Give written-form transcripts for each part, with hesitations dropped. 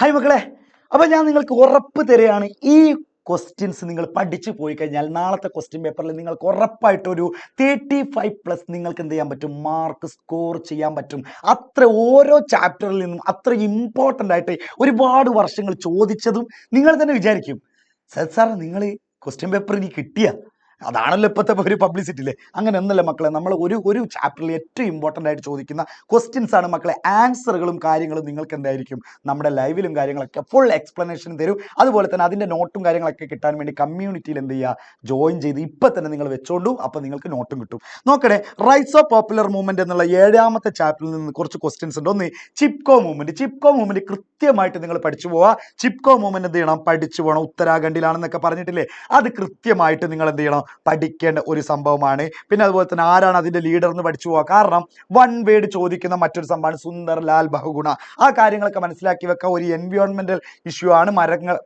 Hi മക്കളെ, അപ്പോൾ ഞാൻ നിങ്ങൾക്ക് ഉറപ്പ് തരികയാണ്, ഈ ക്വസ്റ്റ്യൻസ് നിങ്ങൾ പഠിച്ചു പോയി കഴിഞ്ഞാൽ നാളത്തെ ക്വസ്റ്റ്യൻ പേപ്പറിൽ നിങ്ങൾക്ക് ഉറപ്പായിട്ടൊരു 35+ നിങ്ങൾക്ക് എന്ത് ചെയ്യാൻ പറ്റും, മാർക്ക് സ്കോർ ചെയ്യാൻ പറ്റും. അത്ര ഓരോ ചാപ്റ്ററിൽ നിന്നും അത്ര ഇമ്പോർട്ടൻ്റ് ആയിട്ട് ഒരുപാട് വർഷങ്ങൾ ചോദിച്ചതും നിങ്ങൾ തന്നെ വിചാരിക്കും, സാർ നിങ്ങൾ ക്വസ്റ്റ്യൻ പേപ്പർ ഇനി കിട്ടിയ അതാണല്ലോ ഇപ്പോഴത്തെ ഒരു പബ്ലിസിറ്റി അല്ലേ. അങ്ങനെ ഒന്നല്ല മക്കളെ, നമ്മൾ ഒരു ചാപ്റ്ററിൽ ഏറ്റവും ഇമ്പോർട്ടൻ്റ് ആയിട്ട് ചോദിക്കുന്ന ക്വസ്റ്റ്യൻസ് ആണ് മക്കളെ. ആൻസറുകളും കാര്യങ്ങളും നിങ്ങൾക്ക് എന്തായിരിക്കും നമ്മുടെ ലൈവിലും കാര്യങ്ങളൊക്കെ ഫുൾ എക്സ്പ്ലനേഷൻ തരും. അതുപോലെ തന്നെ അതിൻ്റെ നോട്ടും കാര്യങ്ങളൊക്കെ കിട്ടാൻ വേണ്ടി കമ്മ്യൂണിറ്റിയിൽ എന്ത് ചെയ്യുക, ജോയിൻ ചെയ്ത് ഇപ്പം തന്നെ നിങ്ങൾ വെച്ചോണ്ടു, അപ്പോൾ നിങ്ങൾക്ക് നോട്ടും കിട്ടും. നോക്കണേ, റൈറ്റ്സ് ഓഫ് പോപ്പുലർ മൂവ്മെന്റ് എന്നുള്ള 7ാമത്തെ ചാപ്റ്ററിൽ നിന്ന് കുറച്ച് ക്വസ്റ്റ്യൻസ് ഉണ്ട്. ഒന്ന് ചിപ്കോ മൂവ്മെന്റ് കൃത്യമായിട്ട് നിങ്ങൾ പഠിച്ചു പോവുക. ചിപ്കോ മൂവ്മെന്റ് എന്ത് ചെയ്യണം, പഠിച്ചു പോകണം. ഉത്തരാഖണ്ഡിലാണെന്നൊക്കെ പറഞ്ഞിട്ടില്ലേ, അത് കൃത്യമായിട്ട് നിങ്ങൾ എന്ത് ചെയ്യണം, പഠിക്കേണ്ട ഒരു സംഭവമാണ്. പിന്നെ അതുപോലെ തന്നെ ആരാണ് അതിന്റെ ലീഡർ എന്ന് പഠിച്ചു പോവുക. കാരണം വൺ വേർഡ് ചോദിക്കുന്ന മറ്റൊരു സംഭവമാണ് സുന്ദർ ലാൽ ബഹുഗുണ. ആ കാര്യങ്ങളൊക്കെ മനസ്സിലാക്കി വെക്കുക. ഒരു എൻവയോൺമെന്റൽ ഇഷ്യൂ ആണ്.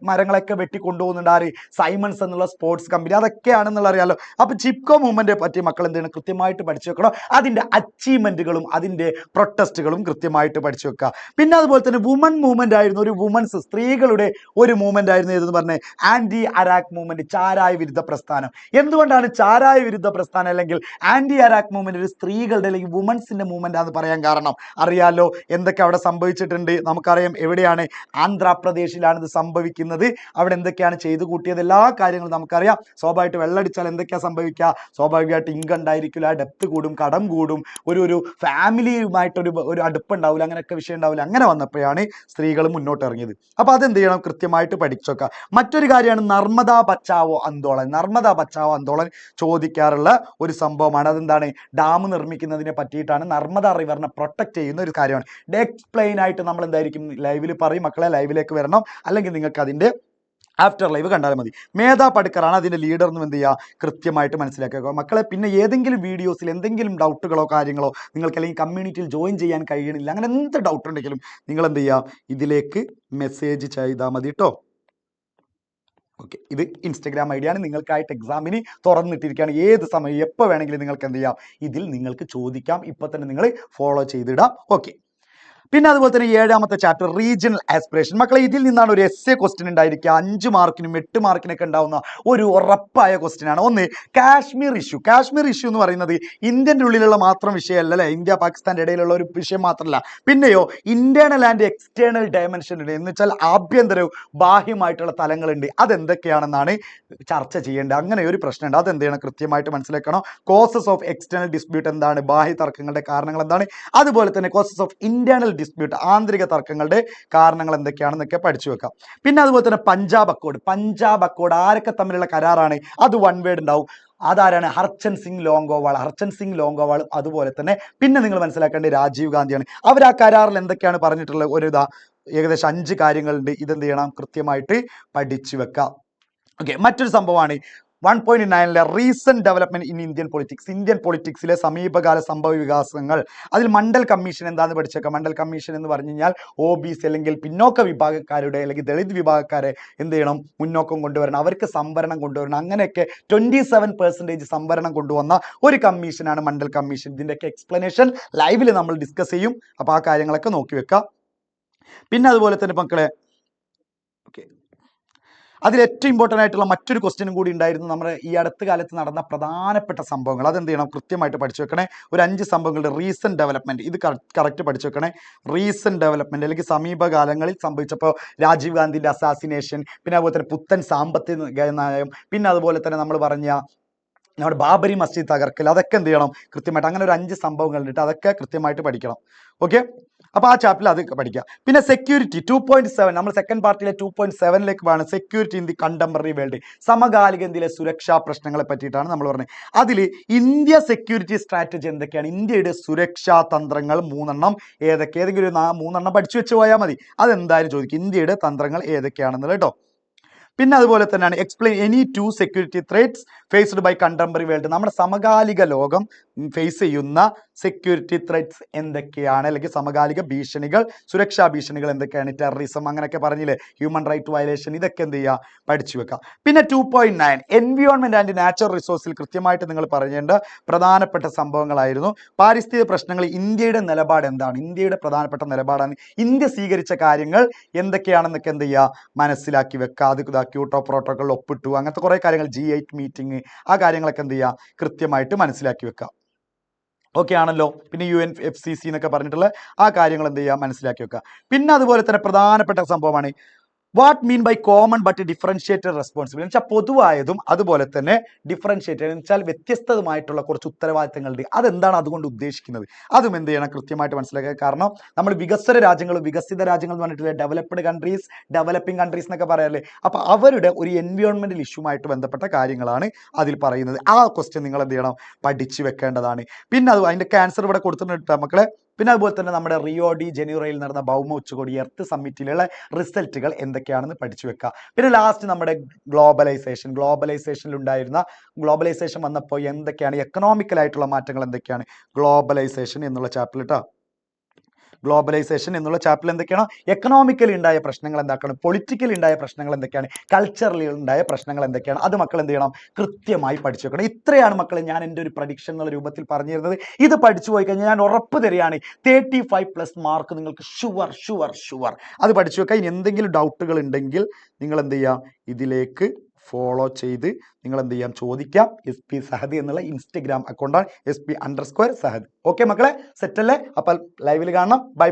മരങ്ങളൊക്കെ വെട്ടിക്കൊണ്ടുപോകുന്നുണ്ട് ആര്, സൈമൺസ് എന്നുള്ള സ്പോർട്സ് കമ്പനി. അതൊക്കെയാണെന്നുള്ള അറിയാലോ. അപ്പൊ ചിപ്കോ മൂവ്മെന്റിനെ പറ്റി മക്കൾ എന്ത് ചെയ്യണം, കൃത്യമായിട്ട് പഠിച്ചു വെക്കണം. അതിന്റെ അച്ചീവ്മെന്റുകളും അതിന്റെ പ്രൊട്ടസ്റ്റുകളും കൃത്യമായിട്ട് പഠിച്ചു വെക്കുക. പിന്നെ അതുപോലെ തന്നെ വുമൺ മൂവ്മെന്റ് ആയിരുന്നു, ഒരു വുമൺസ് സ്ത്രീകളുടെ ഒരു മൂവ്മെന്റ് ആയിരുന്നു ഏതെന്ന് പറഞ്ഞേ, ആന്റി അരാക്ക് മൂവ്മെന്റ്, ചാരായ വിരുദ്ധ പ്രസ്ഥാനം. എന്തുകൊണ്ടാണ് ചാരായ വിരുദ്ധ പ്രസ്ഥാനം അല്ലെങ്കിൽ ആന്റി അരാക്ക് മൂവ്മെന്റ് ഒരു സ്ത്രീകളുടെ അല്ലെങ്കിൽ വുമൺസിന്റെ മൂവ്മെന്റ് ആണെന്ന് പറയാൻ കാരണം അറിയാലോ. എന്തൊക്കെ അവിടെ സംഭവിച്ചിട്ടുണ്ട് നമുക്കറിയാം. എവിടെയാണ്, ആന്ധ്രാപ്രദേശിലാണ് ഇത് സംഭവിക്കുന്നത്. അവിടെ എന്തൊക്കെയാണ് ചെയ്തു കൂട്ടിയത്, എല്ലാ കാര്യങ്ങളും നമുക്കറിയാം. സ്വാഭാവികമായിട്ട് വെള്ളടിച്ചാൽ എന്തൊക്കെയാ സംഭവിക്കുക, സ്വാഭാവികമായിട്ട് ഇൻകം ഉണ്ടായിരിക്കില്ല, ഡെപ്ത് കൂടും, കടം കൂടും, ഒരു ഫാമിലിയുമായിട്ടൊരു അടുപ്പുണ്ടാവില്ല, അങ്ങനെയൊക്കെ വിഷയം ഉണ്ടാവില്ല. അങ്ങനെ വന്നപ്പോഴാണ് സ്ത്രീകൾ മുന്നോട്ട് ഇറങ്ങിയത്. അപ്പൊ അതെന്ത് ചെയ്യണം, കൃത്യമായിട്ട് പഠിച്ചോക്കാം. മറ്റൊരു കാര്യമാണ് നർമ്മദാ ബച്ചാവോ ആന്തോളൻ. നർമ്മദാ ബച്ചാവോ ആന്തോളൻ ചോദിക്കാറുള്ള ഒരു സംഭവമാണ്. അതെന്താണ്, ഡാം നിർമ്മിക്കുന്നതിനെ പറ്റിയിട്ടാണ്. നർമ്മദ റിവറിനെ പ്രൊട്ടക്ട് ചെയ്യുന്ന ഒരു കാര്യമാണ്. എക്സ്പ്ലെയിൻ ആയിട്ട് നമ്മൾ എന്തായിരിക്കും ലൈവിൽ പറയും. മക്കളെ ലൈവിലേക്ക് വരണം, അല്ലെങ്കിൽ നിങ്ങൾക്ക് അതിന്റെ ആഫ്റ്റർ ലൈവ് കണ്ടാലും മതി. മേധാ പട്കറാണ് അതിൻ്റെ ലീഡർ എന്നും എന്ത് ചെയ്യുക, കൃത്യമായിട്ട് മനസ്സിലാക്കുക മക്കളെ. പിന്നെ ഏതെങ്കിലും വീഡിയോസിൽ എന്തെങ്കിലും ഡൗട്ടുകളോ കാര്യങ്ങളോ നിങ്ങൾക്ക് അല്ലെങ്കിൽ കമ്മ്യൂണിറ്റിയിൽ ജോയിൻ ചെയ്യാൻ കഴിയണില്ല, അങ്ങനെ എന്ത് ഡൗട്ട് ഉണ്ടെങ്കിലും നിങ്ങൾ എന്ത് ചെയ്യുക, ഇതിലേക്ക് മെസ്സേജ് ചെയ്താൽ മതി കേട്ടോ. ഓക്കെ, ഇത് ഇൻസ്റ്റഗ്രാം ഐ ഡിയാണ്. നിങ്ങൾക്കായിട്ട് എക്സാമിന് തുറന്നിട്ടിരിക്കുകയാണ്. ഏത് സമയം എപ്പോൾ വേണമെങ്കിലും നിങ്ങൾക്ക് എന്ത് ചെയ്യാം, ഇതിൽ നിങ്ങൾക്ക് ചോദിക്കാം. ഇപ്പം തന്നെ നിങ്ങൾ ഫോളോ ചെയ്തിടാം. ഓക്കെ, പിന്നെ അതുപോലെ തന്നെ 7ാമത്തെ ചാപ്റ്റർ റീജിയണൽ ആസ്പിറേഷൻ. മക്കളെ, ഇതിൽ നിന്നാണ് ഒരു എസ്എ ക്വസ്റ്റ്യൻ ഉണ്ടായിരിക്കുക. 5 മാർക്കിനും 8 മാർക്കിനൊക്കെ ഉണ്ടാവുന്ന ഒരു ഉറപ്പായ ക്വസ്റ്റ്യൻ ആണ്. ഒന്ന് കാശ്മീർ ഇഷ്യൂ. കാശ്മീർ ഇഷ്യൂ എന്ന് പറയുന്നത് ഇന്ത്യൻ്റെ ഉള്ളിലുള്ള മാത്രം വിഷയമല്ല അല്ലേ, ഇന്ത്യ പാകിസ്ഥാൻ്റെ ഇടയിലുള്ള ഒരു വിഷയം മാത്രമല്ല. പിന്നെയോ ഇന്റേണൽ ആൻഡ് എക്സ്റ്റേണൽ ഡയമെൻഷൻ ഉണ്ട്, എന്ന് വെച്ചാൽ ആഭ്യന്തരവും ബാഹ്യമായിട്ടുള്ള തലങ്ങളുണ്ട്. അതെന്തൊക്കെയാണെന്നാണ് ചർച്ച ചെയ്യേണ്ടത്. അങ്ങനെ ഒരു പ്രശ്നമുണ്ട്, അതെന്ത് ചെയ്യണം, കൃത്യമായിട്ട് മനസ്സിലാക്കണം. കോസസ് ഓഫ് എക്സ്റ്റേണൽ ഡിസ്പ്യൂട്ട് എന്താണ്, ബാഹ്യ തർക്കങ്ങളുടെ കാരണങ്ങൾ എന്താണ്. അതുപോലെ തന്നെ കോസസ് ഓഫ് ഇന്റേണൽ ഡിസ്പ്യൂട്ട്, ആന്തരിക തർക്കങ്ങളുടെ കാരണങ്ങൾ എന്തൊക്കെയാണെന്നൊക്കെ പഠിച്ചു വെക്കാം. പിന്നെ അതുപോലെ തന്നെ പഞ്ചാബ് അക്കോഡ് ആരൊക്കെ തമ്മിലുള്ള കരാറാണ്, അത് വൺ വേർഡ് ഉണ്ടാവും. അതാരാണ്, ഹർചന്ദ് സിംഗ് ലോങ്കോവാൾ. അതുപോലെ തന്നെ പിന്നെ നിങ്ങൾ മനസ്സിലാക്കേണ്ടത് രാജീവ് ഗാന്ധിയാണ്. അവർ ആ കരാറിൽ എന്തൊക്കെയാണ് പറഞ്ഞിട്ടുള്ളത്, ഏകദേശം 5 കാര്യങ്ങളുണ്ട്. ഇതെന്ത് ചെയ്യണം, കൃത്യമായിട്ട് പഠിച്ചു വെക്കാം. ഓക്കെ, മറ്റൊരു സംഭവമാണ് 1.9 റീസെന്റ് ഡെവലപ്മെന്റ് ഇൻ ഇന്ത്യൻ പൊളിറ്റിക്സിലെ സമീപകാല സംഭവ വികാസങ്ങൾ. അതിൽ മണ്ഡൽ കമ്മീഷൻ എന്താണെന്ന് പഠിച്ചേക്കാം. മണ്ഡൽ കമ്മീഷൻ എന്ന് പറഞ്ഞു കഴിഞ്ഞാൽ OBC അല്ലെങ്കിൽ പിന്നോക്ക വിഭാഗക്കാരുടെ അല്ലെങ്കിൽ ദളിത് വിഭാഗക്കാരെ എന്ത് ചെയ്യണം, മുന്നോക്കം കൊണ്ടുവരണം, അവർക്ക് സംവരണം കൊണ്ടുവരണം. അങ്ങനെയൊക്കെ 27% സംവരണം കൊണ്ടുവന്ന ഒരു കമ്മീഷനാണ് മണ്ഡൽ കമ്മീഷൻ. ഇതിൻ്റെയൊക്കെ എക്സ്പ്ലനേഷൻ ലൈവിൽ നമ്മൾ ഡിസ്കസ് ചെയ്യും. അപ്പോൾ ആ കാര്യങ്ങളൊക്കെ നോക്കി വെക്കാം. പിന്നെ അതുപോലെ തന്നെ മക്കളെ, അതിൽ ഏറ്റവും ഇമ്പോർട്ടൻ്റ് ആയിട്ടുള്ള മറ്റൊരു ക്വസ്റ്റ്യനും കൂടി ഉണ്ടായിരുന്നു. നമ്മുടെ ഈ അടുത്ത കാലത്ത് നടന്ന പ്രധാനപ്പെട്ട സംഭവങ്ങൾ, അതെന്ത് ചെയ്യണം, കൃത്യമായിട്ട് പഠിച്ചു വെക്കണേ. ഒരു 5 സംഭവങ്ങളുടെ റീസെന്റ് ഡെവലപ്മെന്റ്, ഇത് കറക്റ്റ് പഠിച്ചു വെക്കണേ. റീസെന്റ് ഡെവലപ്മെന്റ് അല്ലെങ്കിൽ സമീപകാലങ്ങളിൽ സംഭവിച്ചപ്പോൾ രാജീവ് ഗാന്ധിന്റെ അസാസിനേഷൻ, പിന്നെ അതുപോലെ തന്നെ പുത്തൻ സാമ്പത്തിക നയം, പിന്നെ അതുപോലെ തന്നെ നമ്മൾ പറഞ്ഞ നമ്മുടെ ബാബരി മസ്ജിദ് തകർക്കൽ, അതൊക്കെ എന്ത് ചെയ്യണം, കൃത്യമായിട്ട്. അങ്ങനെ ഒരു 5 സംഭവങ്ങളുണ്ട്, അതൊക്കെ കൃത്യമായിട്ട് പഠിക്കണം. ഓക്കെ, അപ്പോൾ ആ ചാപ്റ്ററിൽ അത് പഠിക്കുക. പിന്നെ സെക്യൂരിറ്റി 2.7, നമ്മൾ സെക്കൻഡ് പാർട്ടിലെ 2.7ലേക്ക് വേണം. Security in the contemporary world, സമകാലിക ഇന്ത്യയിലെ സുരക്ഷാ പ്രശ്നങ്ങളെ പറ്റിയിട്ടാണ് നമ്മൾ പറഞ്ഞത്. അതിൽ ഇന്ത്യ സെക്യൂരിറ്റി സ്ട്രാറ്റജി എന്തൊക്കെയാണ്, ഇന്ത്യയുടെ സുരക്ഷാ തന്ത്രങ്ങൾ 3 ഏതെങ്കിലും ഒരു 3 പഠിച്ചു വെച്ച് പോയാൽ മതി. അതെന്തായാലും ചോദിക്കും, ഇന്ത്യയുടെ തന്ത്രങ്ങൾ ഏതൊക്കെയാണെന്നുള്ളത് കേട്ടോ. പിന്നെ അതുപോലെ തന്നെയാണ് explain any 2 security threats faced by contemporary world. നമ്മുടെ സമകാലിക ലോകം ഫേസ് ചെയ്യുന്ന സെക്യൂരിറ്റി ത്രെറ്റ്സ് എന്തൊക്കെയാണ്, അല്ലെങ്കിൽ സമകാലിക ഭീഷണികൾ, സുരക്ഷാ ഭീഷണികൾ എന്തൊക്കെയാണ്, ടെററിസം അങ്ങനെയൊക്കെ പറഞ്ഞില്ലേ, ഹ്യൂമൻ റൈറ്റ് വയലേഷൻ, ഇതൊക്കെ എന്ത് ചെയ്യുക, പഠിച്ചു വെക്കാം. പിന്നെ 2.9 എൻവിയോൺമെന്റ് ആൻഡ് നാച്ചുറൽ റിസോഴ്സിൽ കൃത്യമായിട്ട് നിങ്ങൾ പറയേണ്ട പ്രധാനപ്പെട്ട സംഭവങ്ങളായിരുന്നു. പാരിസ്ഥിതിക പ്രശ്നങ്ങൾ ഇന്ത്യയുടെ നിലപാട് എന്താണ്, ഇന്ത്യയുടെ പ്രധാനപ്പെട്ട നിലപാടാണ്, ഇന്ത്യ സ്വീകരിച്ച കാര്യങ്ങൾ എന്തൊക്കെയാണെന്നൊക്കെ എന്ത് ചെയ്യുക, മനസ്സിലാക്കി വെക്കുക. അത് ക്യോട്ടോ പ്രോട്ടോക്കോൾ ഒപ്പിട്ടു, അങ്ങനത്തെ കുറേ കാര്യങ്ങൾ, G8 മീറ്റിംഗ്, ആ കാര്യങ്ങളൊക്കെ എന്ത് ചെയ്യുക, കൃത്യമായിട്ട് മനസ്സിലാക്കി വെക്കുക. ഓക്കെ ആണല്ലോ. പിന്നെ UNFCCC എന്നൊക്കെ പറഞ്ഞിട്ടുള്ള ആ കാര്യങ്ങൾ എന്ത് ചെയ്യുക, മനസ്സിലാക്കി വെക്കുക. പിന്നെ അതുപോലെ തന്നെ പ്രധാനപ്പെട്ട സംഭവമാണ് what mean by common but differentiated responsibility എന്ന് വെച്ചാൽ പൊതുവായതും അതുപോലെ തന്നെ ഡിഫറൻഷിയേറ്റഡ് എന്ന് വെച്ചാൽ വ്യത്യസ്തമായിട്ടുള്ള കുറച്ച് ഉത്തരവാദിത്തങ്ങളുണ്ട്. അതെന്താണ് അതുകൊണ്ട് ഉദ്ദേശിക്കുന്നത്, അതും എന്ത് ചെയ്യണം, കൃത്യമായിട്ട് മനസ്സിലാക്കുക. കാരണം നമ്മൾ വികസ്വര രാജ്യങ്ങൾ, വികസിത രാജ്യങ്ങൾ എന്ന് പറഞ്ഞിട്ടില്ല, ഡെവലപ്ഡ് കൺട്രീസ്, ഡെവലപ്പിംഗ് കൺട്രീസ് എന്നൊക്കെ പറയാറില്ലേ. അപ്പോൾ അവരുടെ ഒരു എൻവയോൺമെന്റൽ ഇഷ്യൂമായിട്ട് ബന്ധപ്പെട്ട കാര്യങ്ങളാണ് അതിൽ പറയുന്നത്. ആ ക്വസ്റ്റ്യൻ നിങ്ങൾ എന്ത് ചെയ്യണം, പഠിച്ചു വെക്കേണ്ടതാണ്. പിന്നെ അത് അതിൻ്റെ ക്യാൻസർ ഇവിടെ കൊടുത്തിട്ടുണ്ട് മക്കളെ. പിന്നെ അതുപോലെ തന്നെ നമ്മുടെ റിയോ ഡി ജനീറോയിൽ നടന്ന ഭൗമ ഉച്ചകോടി എർത്ത് സമ്മിറ്റിലുള്ള റിസൾട്ടുകൾ എന്തൊക്കെയാണെന്ന് പഠിച്ചു വെക്കുക. പിന്നെ ലാസ്റ്റ് നമ്മുടെ ഗ്ലോബലൈസേഷൻ വന്നപ്പോൾ എന്തൊക്കെയാണ് എക്കണോമിക്കലായിട്ടുള്ള മാറ്റങ്ങൾ എന്തൊക്കെയാണ്, ഗ്ലോബലൈസേഷൻ എന്നുള്ള ചാപ്റ്റർ കേട്ടോ. ഗ്ലോബലൈസേഷൻ എന്നുള്ള ചാപ്റ്ററിൽ എന്തൊക്കെയാണ് എക്കണോമിക്കലി ഉണ്ടായ പ്രശ്നങ്ങൾ എന്തൊക്കെയാണ്, പൊളിറ്റിക്കലി ഉണ്ടായ പ്രശ്നങ്ങൾ എന്തൊക്കെയാണ്, കൾച്ചറലി ഉണ്ടായ പ്രശ്നങ്ങൾ എന്തൊക്കെയാണ്, അത് മക്കൾ എന്ത് ചെയ്യണം, കൃത്യമായി പഠിച്ചു വെക്കണം. ഇത്രയാണ് മക്കളെ ഞാൻ എൻ്റെ ഒരു പ്രഡിക്ഷൻ എന്നുള്ള രൂപത്തിൽ പറഞ്ഞു തരുന്നത്. ഇത് പഠിച്ചു പോയി കഴിഞ്ഞാൽ ഞാൻ ഉറപ്പ് തരികയാണ് 35+ മാർക്ക് നിങ്ങൾക്ക് ഷുവർ. അത് പഠിച്ചു വെക്കുക. ഇനി എന്തെങ്കിലും ഡൗട്ടുകൾ ഉണ്ടെങ്കിൽ നിങ്ങൾ എന്ത് ചെയ്യാം, ഇതിലേക്ക് ഫോളോ ചെയ്ത് നിങ്ങൾ എന്ത് ചെയ്യാം, ചോദിക്കാം. SP സഹദ് എന്നുള്ള ഇൻസ്റ്റഗ്രാം അക്കൗണ്ടാണ്, SP_സഹദ്. ഓക്കെ മക്കളെ, സെറ്റല്ലേ? അപ്പോൾ ലൈവിൽ കാണണം. ബൈ.